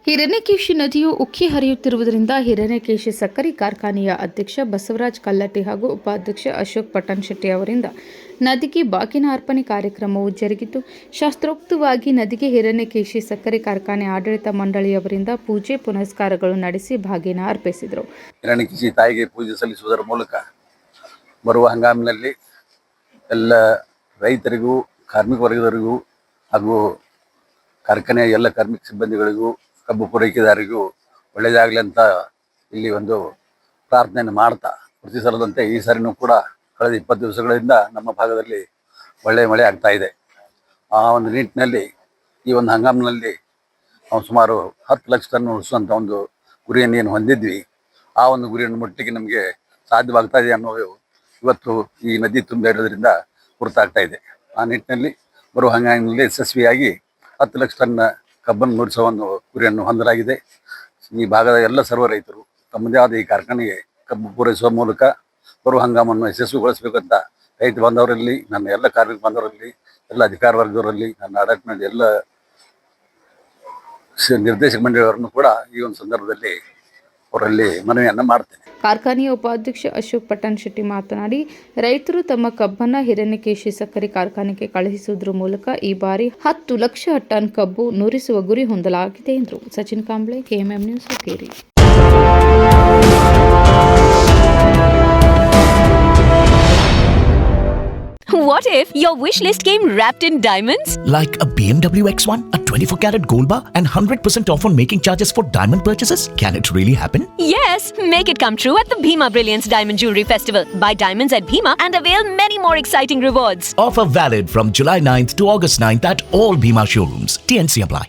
ಹಿರಣ್ಯಕೇಶಿ ನದಿಯು ಉಕ್ಕಿ ಹರಿಯುತ್ತಿರುವುದರಿಂದ ಹಿರಣ್ಯಕೇಶಿ ಸಕ್ಕರೆ ಕಾರ್ಖಾನೆಯ ಅಧ್ಯಕ್ಷ ಬಸವರಾಜ್ ಕಲ್ಲಟ್ಟಿ ಹಾಗೂ ಉಪಾಧ್ಯಕ್ಷ ಅಶೋಕ್ ಪಟ್ಟಣಶೆಟ್ಟಿ ಅವರಿಂದ ನದಿಗೆ ಬಾಗಿನ ಅರ್ಪಣೆ ಕಾರ್ಯಕ್ರಮವು ಜರುಗಿತು. ಶಾಸ್ತ್ರೋಕ್ತವಾಗಿ ನದಿಗೆ ಹಿರಣ್ಯಕೇಶಿ ಸಕ್ಕರೆ ಕಾರ್ಖಾನೆ ಆಡಳಿತ ಮಂಡಳಿಯವರಿಂದ ಪೂಜೆ ಪುನಸ್ಕಾರಗಳು ನಡೆಸಿ ಬಾಗಿನ ಅರ್ಪಿಸಿದರು. ಹಿರಣ್ಯಕೇಶಿ ತಾಯಿಗೆ ಪೂಜೆ ಸಲ್ಲಿಸುವುದರ ಮೂಲಕ ಬರುವ ಹಂಗಾಮಿನಲ್ಲಿ ಎಲ್ಲ ರೈತರಿಗೂ, ಕಾರ್ಮಿಕ ವರ್ಗದವರಿಗೂ ಹಾಗೂ ಕಾರ್ಖಾನೆಯ ಎಲ್ಲ ಕಾರ್ಮಿಕ ಸಿಬ್ಬಂದಿಗಳಿಗೂ, ಕಬ್ಬು ಪೂರೈಕೆದಾರರಿಗೂ ಒಳ್ಳೆಯದಾಗಲಿ ಅಂತ ಇಲ್ಲಿ ಒಂದು ಪ್ರಾರ್ಥನೆಯನ್ನು ಮಾಡ್ತಾ, ಪ್ರತಿ ಸಲದಂತೆ ಈ ಸಾರಿನೂ ಕೂಡ ಕಳೆದ 20 ದಿವಸಗಳಿಂದ ನಮ್ಮ ಭಾಗದಲ್ಲಿ ಒಳ್ಳೆಯ ಮಳೆ ಆಗ್ತಾ ಇದೆ. ಆ ಒಂದು ನಿಟ್ಟಿನಲ್ಲಿ ಈ ಒಂದು ಹಂಗಾಮಿನಲ್ಲಿ ನಾವು ಸುಮಾರು 10 ಲಕ್ಷ ಟನ್ ಉಳಿಸುವಂಥ ಒಂದು ಗುರಿಯನ್ನು ಏನು ಹೊಂದಿದ್ವಿ, ಆ ಒಂದು ಗುರಿಯನ್ನು ಮುಟ್ಟಲಿಕ್ಕೆ ನಮಗೆ ಸಾಧ್ಯವಾಗ್ತಾ ಇದೆ ಅನ್ನೋದು ಇವತ್ತು ಈ ನದಿ ತುಂಬ ಇರೋದ್ರಿಂದ ಗುರುತಾಗ್ತಾ ಇದೆ. ಆ ನಿಟ್ಟಿನಲ್ಲಿ ಬರುವ ಹಂಗಾಮಿನಲ್ಲಿ ಯಶಸ್ವಿಯಾಗಿ 10 ಲಕ್ಷ ಟನ್ ಕಬ್ಬನ್ನು ನುಡಿಸುವ ಒಂದು ಗುರಿಯನ್ನು ಹೊಂದಲಾಗಿದೆ. ಈ ಭಾಗದ ಎಲ್ಲ ಸರ್ವ ರೈತರು ತಮ್ಮದೇ ಆದ ಈ ಕಾರ್ಖಾನೆಗೆ ಕಬ್ಬು ಪೂರೈಸುವ ಮೂಲಕ ಬರುವ ಹಂಗಾಮನ್ನು ಯಶಸ್ವಿಗೊಳಿಸಬೇಕಂತ ರೈತ ಬಾಂಧವರಲ್ಲಿ, ನನ್ನ ಎಲ್ಲ ಕಾರ್ಮಿಕ ಬಾಂಧವರಲ್ಲಿ, ಎಲ್ಲ ಅಧಿಕಾರ ವರ್ಗದವರಲ್ಲಿ, ನನ್ನ ಆಡಳಿತ ಎಲ್ಲ ನಿರ್ದೇಶಕ ಮಂಡಳಿಯವರನ್ನು ಕೂಡ ಈ ಒಂದು ಸಂದರ್ಭದಲ್ಲಿ ಅವರಲ್ಲಿ ಮನವಿಯನ್ನು ಮಾಡ್ತೇನೆ. ಕಾರ್ಖಾನೆಯ ಉಪಾಧ್ಯಕ್ಷ ಅಶೋಕ್ ಪಟ್ಟಣಶೆಟ್ಟಿ ಮಾತನಾಡಿ, ರೈತರು ತಮ್ಮ ಕಬ್ಬನ್ನು ಹಿರಣ್ಯಕೇಶಿ ಸಕ್ಕರೆ ಕಾರ್ಖಾನೆಗೆ ಕಳುಹಿಸುವುದರ ಮೂಲಕ ಈ ಬಾರಿ 10 ಲಕ್ಷ ಟನ್ ಕಬ್ಬು ನುರಿಸುವ ಗುರಿ ಹೊಂದಲಾಗಿದೆ ಎಂದರು. Sachin Kamble, KMM news, Hukkeri. What if your wish list came wrapped in diamonds? Like a BMW X1, a 24-carat gold bar, and 100% off on making charges for diamond purchases? Can it really happen? Yes! Make it come true at the Bhima Brilliance Diamond Jewelry Festival. Buy diamonds at Bhima and avail many more exciting rewards. Offer valid from July 9th to August 9th at all Bhima showrooms. TNC apply.